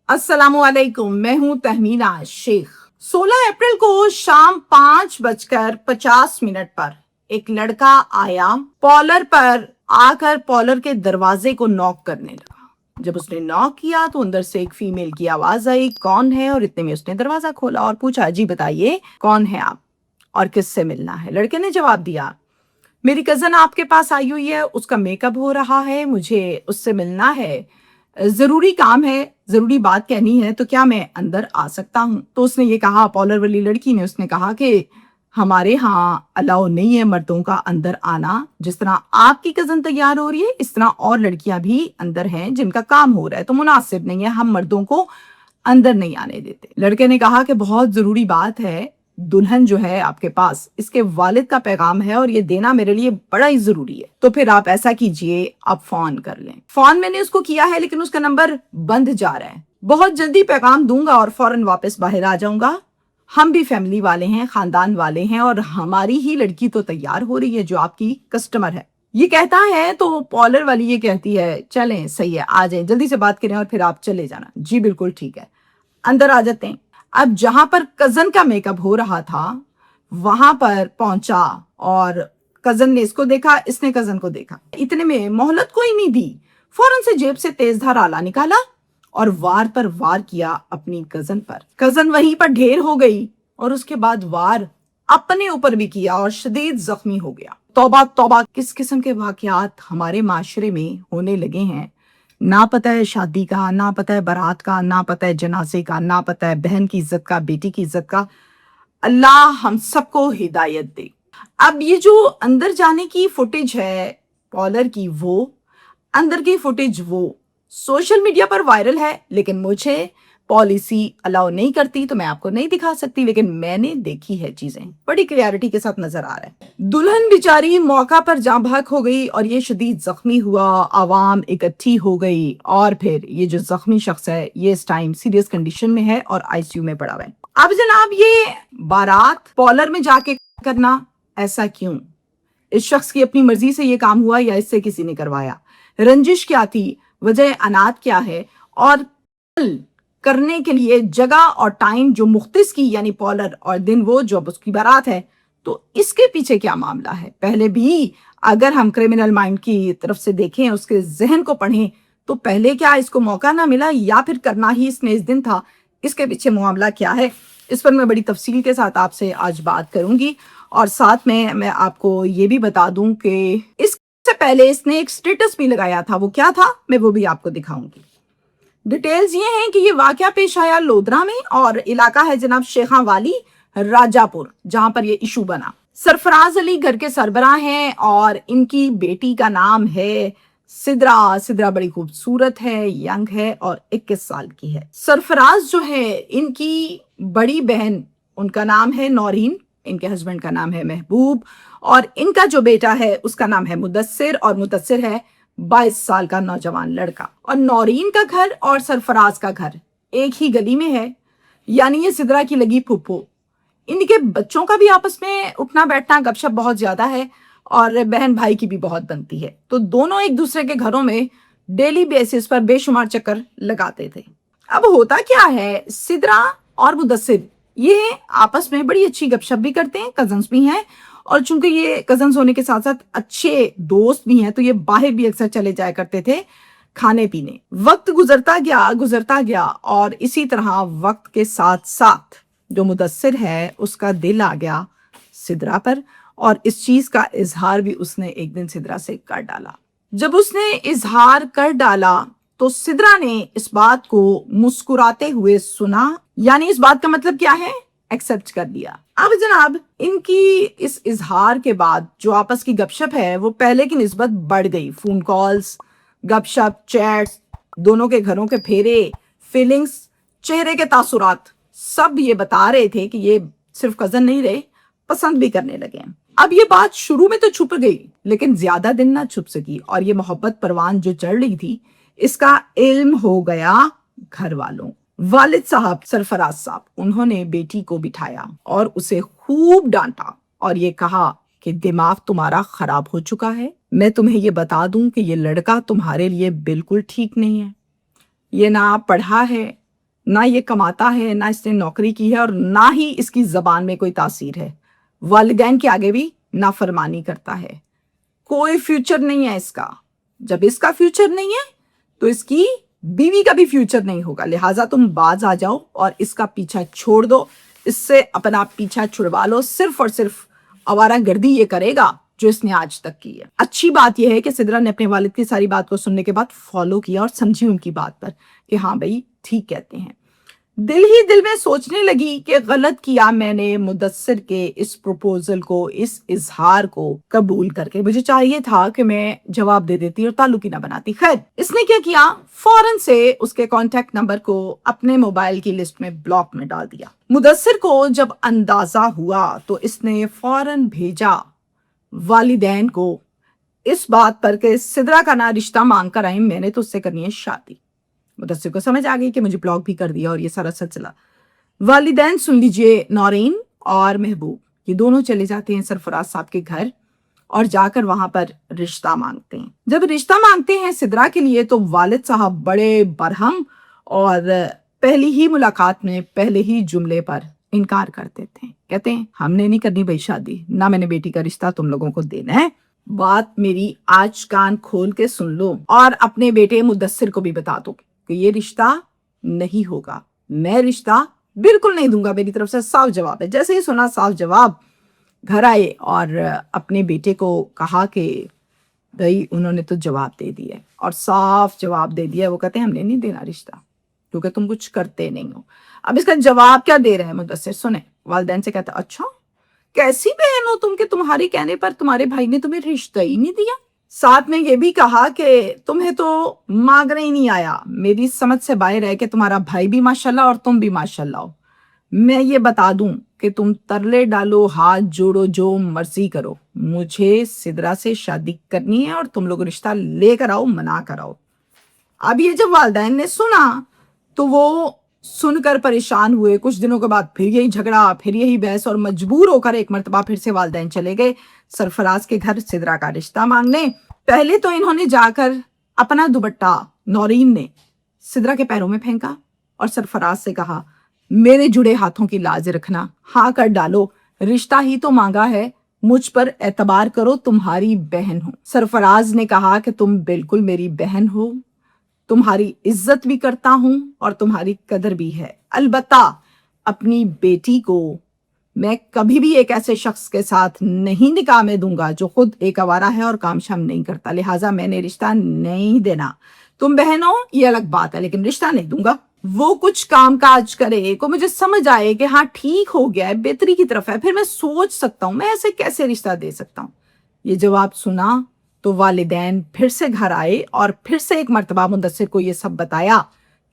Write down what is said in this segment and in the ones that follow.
अस्सलाम वालेकुम, मैं हूँ तहमीना शेख। 16 अप्रैल को शाम 5:50 पर एक लड़का आया, पॉलर पर आकर पॉलर के दरवाजे को नॉक करने लगा। जब उसने नॉक किया तो अंदर से एक फीमेल की आवाज आई, कौन है? और इतने में उसने दरवाजा खोला और पूछा, जी बताइए कौन है आप और किससे मिलना है? लड़के ने जवाब दिया, मेरी कजन आपके पास आई हुई है, उसका मेकअप हो रहा है, मुझे उससे मिलना है, जरूरी काम है, जरूरी बात कहनी है, तो क्या मैं अंदर आ सकता हूँ? तो उसने ये कहा, पॉलर वाली लड़की ने उसने कहा कि हमारे यहाँ अलाउ नहीं है मर्दों का अंदर आना। जिस तरह आपकी कजन तैयार हो रही है, इस तरह और लड़कियां भी अंदर हैं जिनका काम हो रहा है, तो मुनासिब नहीं है, हम मर्दों को अंदर नहीं आने देते। लड़के ने कहा कि बहुत जरूरी बात है, दुल्हन जो है आपके पास, इसके वालिद का पैगाम है और ये देना मेरे लिए बड़ा ही जरूरी है। तो फिर आप ऐसा कीजिए, आप फोन कर लें। फोन मैंने उसको किया है लेकिन उसका नंबर बंद जा रहा है। बहुत जल्दी पैगाम दूंगा और फौरन वापस बाहर आ जाऊंगा। हम भी फैमिली वाले हैं, खानदान वाले हैं और हमारी ही लड़की तो तैयार हो रही है जो आपकी कस्टमर है। ये कहता है तो पॉलर वाली ये कहती है, चलें सही है, आ जाएं, जल्दी से बात करें और फिर आप चले जाना। जी बिल्कुल ठीक है, अंदर आ जाते हैं। अब जहां पर कजन का मेकअप हो रहा था वहां पर पहुंचा और कजन ने इसको देखा, इसने कजन को देखा। इतने में मोहलत कोई नहीं दी, फौरन से जेब से तेजधार आला निकाला और वार पर वार किया अपनी कजन पर। कजन वहीं पर ढेर हो गई और उसके बाद वार अपने ऊपर भी किया और शदीद जख्मी हो गया। तौबा तौबा, किस किस्म के वाकयात हमारे माशरे में होने लगे हैं। ना पता है शादी का, ना पता है बारात का, ना पता है जनाजे का, ना पता है बहन की इज्जत का, बेटी की इज्जत का। अल्लाह हम सबको हिदायत दे। अब ये जो अंदर जाने की फुटेज है पॉलर की, वो अंदर की फुटेज वो सोशल मीडिया पर वायरल है, लेकिन मुझे पॉलिसी अलाउ नहीं करती तो मैं आपको नहीं दिखा सकती, लेकिन मैंने देखी है, चीजें बड़ी क्लियरिटी के साथ नजर आ रहा है। दुल्हन बेचारी मौका पर जाँ भाग हो गई और ये शदीद जख्मी हुआ, आवाम इकट्ठी हो गई और फिर ये जो जख्मी शख्स है ये इस टाइम सीरियस कंडीशन में है और आईसीयू में पड़ा हुआ है। अब जनाब, ये बारात पॉलर में जाके करना, ऐसा क्यों? इस शख्स की अपनी मर्जी से ये काम हुआ या इससे किसी ने करवाया? रंजिश क्या थी? वजह अनात क्या है? और करने के लिए जगह और टाइम जो मुख्तिस की, यानी पॉलर, और दिन वो जो उसकी बारात है, तो इसके पीछे क्या मामला है? पहले भी अगर हम क्रिमिनल माइंड की तरफ से देखें, उसके जहन को पढ़ें, तो पहले क्या इसको मौका ना मिला या फिर करना ही इसने इस दिन था? इसके पीछे मामला क्या है, इस पर मैं बड़ी तफसील के साथ आपसे आज बात करूंगी। और साथ में मैं आपको ये भी बता दूं कि इससे पहले इसने एक स्टेटस भी लगाया था, वो क्या था मैं वो भी आपको दिखाऊंगी। डिटेल्स ये हैं कि ये वाकया पेश आया लोधरा में और इलाका है जनाब शेखा वाली राजापुर, जहां पर ये इशू बना। सरफराज अली घर के सरबराह हैं और इनकी बेटी का नाम है सिद्रा। सिद्रा बड़ी खूबसूरत है, यंग है और 21 साल की है। सरफराज जो है इनकी बड़ी बहन, उनका नाम है नौरीन, इनके हस्बैंड का नाम है महबूब और इनका जो बेटा है उसका नाम है मुदस्सिर और मुदस्सिर है 22 साल का नौजवान लड़का। और नौरीन का घर और सरफराज का घर एक ही गली में है, यानी ये सिद्रा की लगी फुप्पो। इनके बच्चों का भी आपस में उठना बैठना गपशप बहुत ज्यादा है और बहन भाई की भी बहुत बनती है, तो दोनों एक दूसरे के घरों में डेली बेसिस पर बेशुमार चक्कर लगाते थे। अब होता क्या है, सिद्रा और मुदस्सिर ये आपस में बड़ी अच्छी गपशप भी करते हैं, कजन्स भी हैं, और चूंकि ये कजन्स होने के साथ साथ अच्छे दोस्त भी हैं, तो ये बाहर भी अक्सर चले जाया करते थे खाने पीने। वक्त गुजरता गया और इसी तरह वक्त के साथ साथ जो मुदस्सिर है उसका दिल आ गया सिद्रा पर और इस चीज का इजहार भी उसने एक दिन सिद्रा से कर डाला। जब उसने इजहार कर डाला तो सिद्रा ने इस बात को मुस्कुराते हुए सुना, यानी इस बात का मतलब क्या है, एक्सेप्ट कर लिया। अब जनाब, इनकी इस इजहार के बाद जो आपस की गपशप है वो पहले की निस्बत बढ़ गई। फोन कॉल्स, गपशप, चैट्स, दोनों के घरों के फेरे, फीलिंग्स, चेहरे के तासुरात, सब ये बता रहे थे कि ये सिर्फ कजन नहीं रहे, पसंद भी करने लगे। अब ये बात शुरू में तो छुप गई लेकिन ज्यादा दिन ना छुप सकी और ये मोहब्बत परवान जो चढ़ रही थी इसका इल्म हो गया घर वालों। वालिद साहब सरफराज साहब, उन्होंने बेटी को बिठाया और उसे खूब डांटा और ये कहा कि दिमाग तुम्हारा खराब हो चुका है। मैं तुम्हें ये बता दूं कि ये लड़का तुम्हारे लिए बिल्कुल ठीक नहीं है। ये ना पढ़ा है, ना ये कमाता है, ना इसने नौकरी की है और ना ही इसकी ज़बान में कोई तासीर है। वालिदैन के आगे भी नाफरमानी करता है। कोई फ्यूचर नहीं है इसका। जब इसका फ्यूचर नहीं है तो इसकी बीवी का भी फ्यूचर नहीं होगा। लिहाजा तुम बाज आ जाओ और इसका पीछा छोड़ दो, इससे अपना पीछा छुड़वा लो। सिर्फ और सिर्फ आवारागर्दी ये करेगा जो इसने आज तक की है। अच्छी बात यह है कि सिद्रा ने अपने वालिद की सारी बात को सुनने के बाद फॉलो किया और समझी उनकी बात पर कि हाँ भाई ठीक कहते हैं। दिल ही दिल में सोचने लगी कि गलत किया मैंने मुदस्सिर के इस प्रपोजल को, इस इजहार को कबूल करके। मुझे चाहिए था कि मैं जवाब दे देती और ताल्लुक ही ना बनाती। खैर, इसने क्या किया, फौरन से उसके कांटेक्ट नंबर को अपने मोबाइल की लिस्ट में ब्लॉक में डाल दिया। मुदस्सिर को जब अंदाजा हुआ तो इसने फौरन भेजा वालिदैन को इस बात पर कि सिद्रा का ना रिश्ता मांग कर आई, मैंने तो उससे करनी है शादी। मुदस्सिर को समझ आ गई कि मुझे ब्लॉक भी कर दिया और ये सारा सिलसिला। वालिदैन सुन लीजिए, नौरीन और महबूब ये दोनों चले जाते हैं सरफराज साहब के घर और जाकर वहां पर रिश्ता मांगते हैं। जब रिश्ता मांगते हैं सिद्रा के लिए तो वालिद साहब बड़े बरहम और पहली ही मुलाकात में पहले ही जुमले पर इनकार कर देते हैं। कहते हैं हमने नहीं करनी भाई शादी, ना मैंने बेटी का रिश्ता तुम लोगों को देना है। बात मेरी आज कान खोल के सुन लो और अपने बेटे मुदस्सिर को भी बता दो कि ये रिश्ता नहीं होगा। मैं रिश्ता बिल्कुल नहीं दूंगा, मेरी तरफ से साफ जवाब है। जैसे ही सुना साफ जवाब, घर आए और अपने बेटे को कहा कि भाई उन्होंने तो जवाब दे दिया और साफ जवाब दे दिया। वो कहते हैं हमने नहीं देना रिश्ता क्योंकि तुम कुछ करते नहीं हो। अब इसका जवाब क्या दे रहे हैं मुदस्सिर, सुने। वालिदैन से कहता अच्छा कैसी बहन हो तुम कि तुम्हारे कहने पर तुम्हारे भाई ने तुम्हें रिश्ता ही नहीं दिया। साथ में ये भी कहा कि तुम्हें तो मांगने ही नहीं आया। मेरी समझ से बाहर है कि तुम्हारा भाई भी माशाल्लाह और तुम भी माशाल्लाह हो। मैं ये बता दूं कि तुम तरले डालो, हाथ जोड़ो, जो मर्जी करो, मुझे सिद्रा से शादी करनी है और तुम लोग रिश्ता लेकर आओ, मना कर आओ। अब ये जब वालिदैन ने सुना तो वो सुनकर परेशान हुए। कुछ दिनों के बाद फिर यही झगड़ा, फिर यही बहस और मजबूर होकर एक मर्तबा फिर से वालिदैन चले गए सरफराज के घर सिद्रा का रिश्ता मांगने। पहले तो इन्होंने जाकर अपना दुपट्टा नौरीन ने सिद्रा के पैरों में फेंका और सरफराज से कहा मेरे जुड़े हाथों की लाज रखना, हाँ कर डालो, रिश्ता ही तो मांगा है, मुझ पर एतबार करो, तुम्हारी बहन हूं। सरफराज ने कहा कि तुम बिल्कुल मेरी बहन हो, तुम्हारी इज्जत भी करता हूं और तुम्हारी कदर भी है। अलबत्ता अपनी बेटी को मैं कभी भी एक ऐसे शख्स के साथ नहीं निकाह में दूंगा जो खुद एक आवारा है और काम शाम नहीं करता, लिहाजा मैंने रिश्ता नहीं देना। तुम बहन हो ये अलग बात है, लेकिन रिश्ता नहीं दूंगा। वो कुछ काम काज करे को मुझे समझ आए कि हाँ ठीक हो गया है, बेहतरी की तरफ है, फिर मैं सोच सकता हूं मैं ऐसे कैसे रिश्ता दे सकता हूं। ये जवाब सुना तो वालिदैन फिर से घर आए और फिर से एक मर्तबा मुदस्सिर को ये सब बताया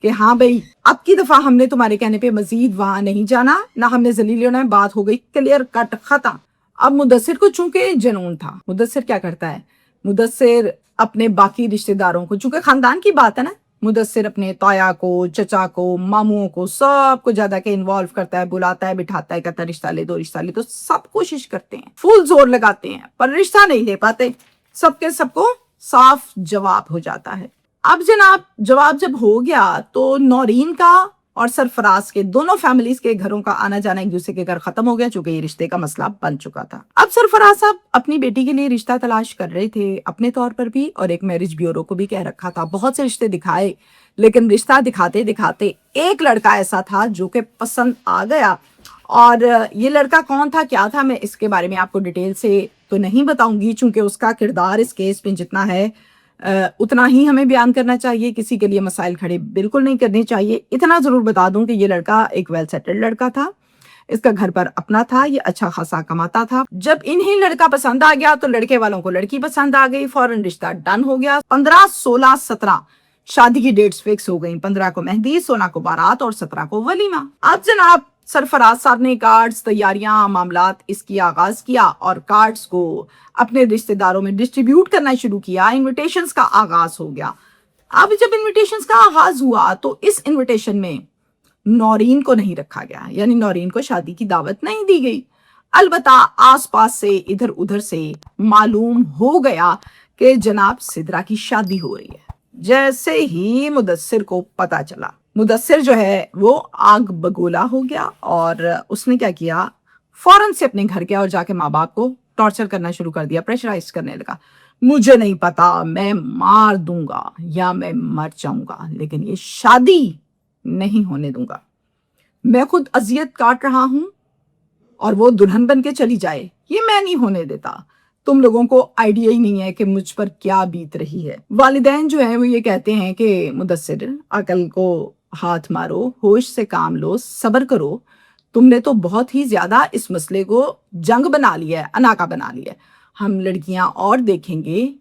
कि हाँ भाई अब की दफा हमने तुम्हारे कहने पे मजीद वहां नहीं जाना, ना हमने जलील होना है, बात हो गई, क्लियर कट, खत्म। अब मुदस्सिर को चूंकि जनून था, मुदस्सिर क्या करता है, मुदस्सिर अपने बाकी रिश्तेदारों को, चूंकि खानदान की बात है ना, मुदस्सिर अपने ताया को, चचा को, मामुओं को, सबको ज्यादा के इन्वॉल्व करता है, बुलाता है, बिठाता है, कहता है रिश्ता ले दो, रिश्ता ले दो। सब कोशिश करते हैं, फुल जोर लगाते हैं, पर रिश्ता नहीं ले पाते। सबके सबको साफ जवाब हो जाता है। अब जनाब जवाब जब हो गया तो नौरीन का और सरफराज के दोनों फैमिलीज के घरों का आना जाना एक दूसरे के घर खत्म हो गया, चूंकि ये रिश्ते का मसला बन चुका था। अब सरफराज साहब अपनी बेटी के लिए रिश्ता तलाश कर रहे थे अपने तौर पर भी, और एक मैरिज ब्यूरो को भी कह रखा था। बहुत से रिश्ते दिखाए, लेकिन रिश्ता दिखाते दिखाते एक लड़का ऐसा था जो कि पसंद आ गया। और ये लड़का कौन था, क्या था, मैं इसके बारे में आपको डिटेल से तो नहीं बताऊंगी, चूंकि उसका किरदार इस केस में जितना है उतना ही हमें बयान करना चाहिए। किसी के लिए मसाइल खड़े बिल्कुल नहीं करने चाहिए। इतना जरूर बता दूं कि ये लड़का एक वेल सेटल्ड लड़का था, इसका घर पर अपना था, ये अच्छा खासा कमाता था। जब इन्हें लड़का पसंद आ गया तो लड़के वालों को लड़की पसंद आ गई, फौरन रिश्ता डन हो गया। 15, 16, 17 शादी की डेट्स फिक्स हो गई। 15 को मेहंदी, 16 को बारात और 17 को वलीमा। अब जनाब सरफराज साहब ने कार्ड्स, तैयारियां, मामलात इसकी आगाज किया और कार्ड्स को अपने रिश्तेदारों में डिस्ट्रीब्यूट करना शुरू किया। इनविटेशंस का आगाज हो गया। अब जब इनविटेशंस का आगाज हुआ तो इस इनविटेशन में नौरीन को नहीं रखा गया, यानी नौरीन को शादी की दावत नहीं दी गई। अलबत्ता आसपास से इधर उधर से मालूम हो गया कि जनाब सिद्रा की शादी हो रही है। जैसे ही मुदस्सिर को पता चला मुदस्सिर जो है वो आग बगोला हो गया और उसने क्या किया, फौरन से अपने घर गया और जाके माँ बाप को टॉर्चर करना शुरू कर दिया, प्रेशराइज करने लगा। मुझे नहीं पता, मैं मार दूंगा या मैं मर जाऊंगा, लेकिन ये शादी नहीं होने दूंगा। मैं खुद अजियत काट रहा हूं और वो दुल्हन बन के चली जाए, ये मैं नहीं होने देता। तुम लोगों को आइडिया ही नहीं है कि मुझ पर क्या बीत रही है। वालिदैन जो है वो ये कहते हैं कि मुदस्सिर, अकल को हाथ मारो, होश से काम लो, सब्र करो। तुमने तो बहुत ही ज्यादा इस मसले को जंग बना लिया है, अनाका बना लिया है। हम लड़कियां और देखेंगे,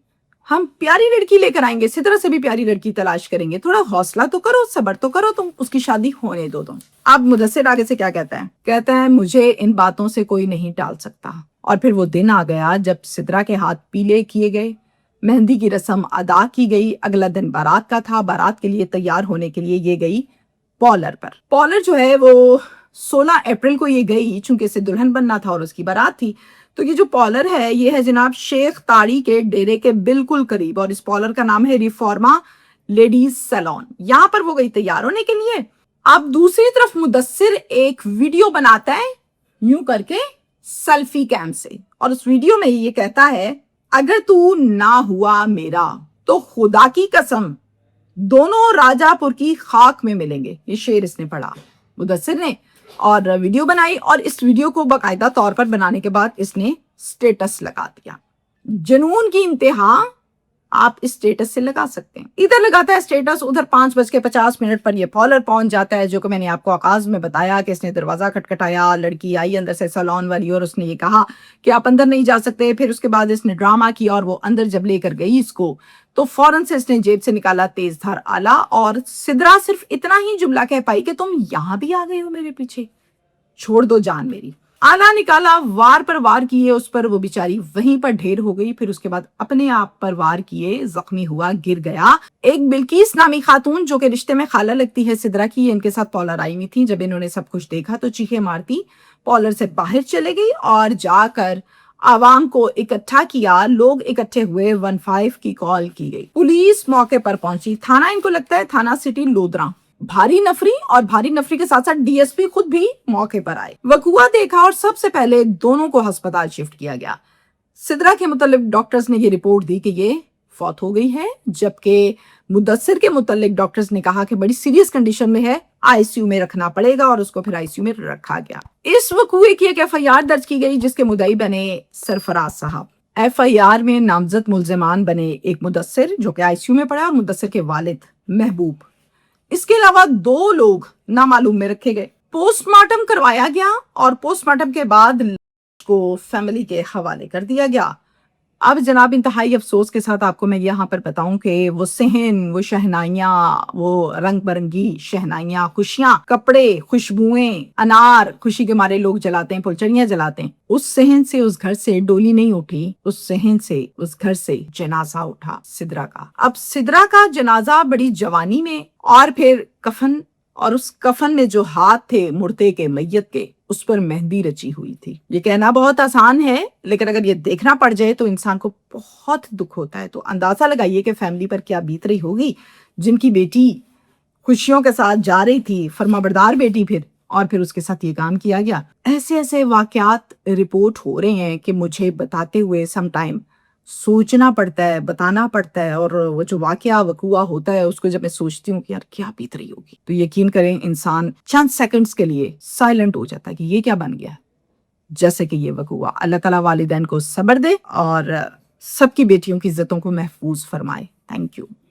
हम प्यारी लड़की लेकर आएंगे, इसी तरह से भी प्यारी लड़की तलाश करेंगे। थोड़ा हौसला तो करो, सब्र तो करो, तुम उसकी शादी होने दो तुम। अब मुदस्सिर आगे से क्या कहता है, कहता है मुझे इन बातों से कोई नहीं टाल सकता। और फिर वो दिन आ गया जब सिद्रा के हाथ पीले किए गए, मेहंदी की रस्म अदा की गई। अगला दिन बारात का था। बारात के लिए तैयार होने के लिए ये गई पॉलर पर। पॉलर जो है वो 16 अप्रैल को ये गई, चूंकि इसे दुल्हन बनना था और उसकी बारात थी। तो ये जो पॉलर है ये है जनाब शेख तारी के डेरे के बिल्कुल करीब, और इस पॉलर का नाम है रिफॉर्मा लेडीज सैलून। यहाँ पर वो गई तैयार होने के लिए। अब दूसरी तरफ मुदस्सिर एक वीडियो बनाता है यूं करके सेल्फी कैम से, और उस वीडियो में ये कहता है, अगर तू ना हुआ मेरा तो खुदा की कसम दोनों राजापुर की खाक में मिलेंगे। ये शेर इसने पढ़ा मुदस्सिर ने और वीडियो बनाई, और इस वीडियो को बाकायदा तौर पर बनाने के बाद इसने स्टेटस लगा दिया। जुनून की इंतहा आप इस स्टेटस से लगा सकते हैं। इधर लगाता है स्टेटस, उधर 5:50 पर ये पॉलर पहुंच जाता है, जो कि मैंने आपको आगाज में बताया कि इसने दरवाजा खटखटाया, लड़की आई अंदर से सैलून वाली, और उसने ये कहा कि आप अंदर नहीं जा सकते। फिर उसके बाद इसने ड्रामा किया और वो अंदर जब लेकर गई इसको, तो फौरन से इसने जेब से निकाला तेजधार आला, और सिद्रा सिर्फ इतना ही जुमला कह पाई कि तुम यहां भी आ गए हो मेरे पीछे, छोड़ दो जान मेरी। आला निकाला, वार पर वार किए उस पर, वो बेचारी वहीं पर ढेर हो गई। फिर उसके बाद अपने आप पर वार किए, जख्मी हुआ, गिर गया। एक बिल्किस नामी खातून जो कि रिश्ते में खाला लगती है सिद्रा की, इनके साथ पॉलर आई हुई थी। जब इन्होंने सब कुछ देखा तो चीखें मारती पॉलर से बाहर चले गई और जाकर आवाम को इकट्ठा किया। लोग इकट्ठे हुए, 15 की कॉल की गई। पुलिस मौके पर पहुंची। थाना, इनको लगता है थाना सिटी लोधरा। भारी नफरी, और भारी नफरी के साथ साथ डीएसपी खुद भी मौके पर आए, वकुआ देखा और सबसे पहले दोनों को अस्पताल शिफ्ट किया गया। सिद्रा के मुतालिक डॉक्टर्स ने ये रिपोर्ट दी कि ये फौत हो गई है, जबकि मुदस्सिर के मुतालिक डॉक्टर्स ने कहा कि बड़ी सीरियस कंडीशन में है, आईसीयू में रखना पड़ेगा, और उसको फिर आईसीयू में रखा गया। इस वकुए की एक एफआईआर दर्ज की गई, जिसके मुद्दई बने सरफराज साहब। एफआईआर में नामजद मुल्जिमान बने एक मुदस्सिर जो कि आईसीयू में पड़ा, और मुदस्सिर के वालिद महबूब। इसके अलावा 2 लोग नामालूम में रखे गए। पोस्टमार्टम करवाया गया और पोस्टमार्टम के बाद लाश को फैमिली के हवाले कर दिया गया। अब जनाब इंतहाई अफसोस के साथ आपको मैं यहाँ पर बताऊं कि वो सहन, वो शहनाइयाँ, वो रंग बिरंगी शहनाइयाँ, खुशियाँ, कपड़े, खुशबुएं, अनार, खुशी के मारे लोग जलाते हैं, फुलचड़ियाँ जलाते हैं। उस सहन से, उस घर से डोली नहीं उठी, उस सहन से, उस घर से जनाजा उठा सिद्रा का। अब सिद्रा का जनाजा बड़ी जवानी में, और फिर कफन, और उस कफन में जो हाथ थे मुर्दे के, मैयत के, उस पर मेहंदी रची हुई थी। ये कहना बहुत आसान है, लेकिन अगर ये देखना पड़ जाए तो इंसान को बहुत दुख होता है। तो अंदाजा लगाइए कि फैमिली पर क्या बीत रही होगी, जिनकी बेटी खुशियों के साथ जा रही थी, फर्माबरदार बेटी, फिर उसके साथ ये काम किया गया। ऐसे ऐसे वाकयात रिपोर्ट हो रहे हैं कि मुझे बताते हुए सम टाइम सोचना पड़ता है, बताना पड़ता है, और वो जो वाकया वकुआ होता है उसको जब मैं सोचती हूँ कि यार क्या बीत रही होगी, तो यकीन करें इंसान चंद सेकंड्स के लिए साइलेंट हो जाता है कि ये क्या बन गया, जैसे कि ये वकुआ। अल्लाह ताला वालिदैन को सब्र दे और सबकी बेटियों की इज्जतों को महफूज फरमाए। Thank you.